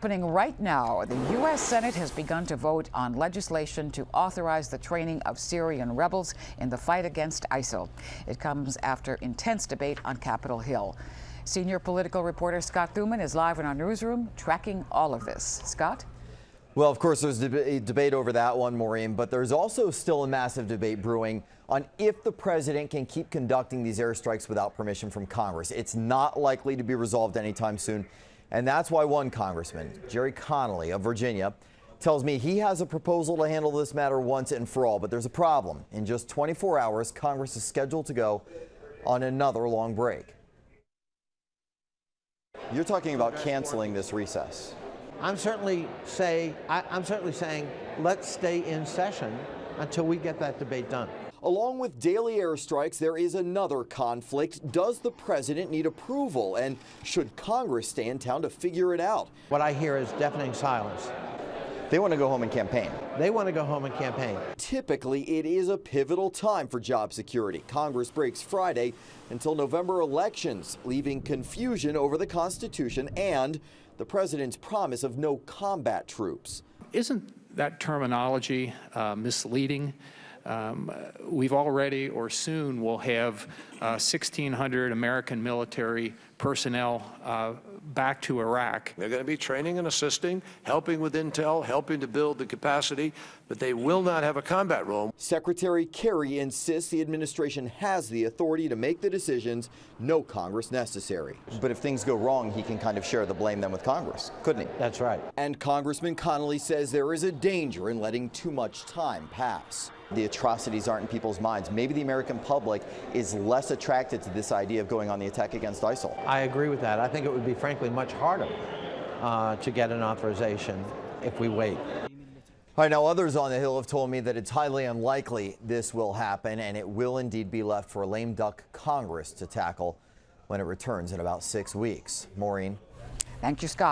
Happening right now, the U.S. Senate has begun to vote on legislation to authorize the training of Syrian rebels in the fight against ISIL. It comes after intense debate on Capitol Hill. Senior political reporter Scott Thuman is live in our newsroom tracking all of this. Scott? Well, of course, there's debate over that one, Maureen, but there's also still a massive debate brewing on if the president can keep conducting these airstrikes without permission from Congress. It's not likely to be resolved anytime soon. And that's why one congressman, Jerry Connolly of Virginia, tells me he has a proposal to handle this matter once and for all. But there's a problem. In just 24 hours, Congress is scheduled to go on another long break. You're talking about canceling this recess. I'm certainly saying let's stay in session until we get that debate done. Along with daily airstrikes, there is another conflict. Does the president need approval? And should Congress stay in town to figure it out? What I hear is deafening silence. They want to go home and campaign. They want to go home and campaign. Typically, it is a pivotal time for job security. Congress breaks Friday until November elections, leaving confusion over the Constitution and the president's promise of no combat troops. Isn't that terminology misleading? We've already or soon will have 1,600 American military personnel back to Iraq. They're going to be training and assisting, helping with intel, helping to build the capacity, but they will not have a combat role. Secretary Kerry insists the administration has the authority to make the decisions, no Congress necessary. But if things go wrong, he can kind of share the blame then with Congress, couldn't he? That's right. And Congressman Connolly says there is a danger in letting too much time pass. The atrocities aren't in people's minds. Maybe the American public is less attracted to this idea of going on the attack against ISIL. I agree with that. I think it would be, frankly, much harder to get an authorization if we wait. All right, now others on the Hill have told me that it's highly unlikely this will happen, and it will indeed be left for a lame duck Congress to tackle when it returns in about 6 weeks. Maureen? Thank you, Scott.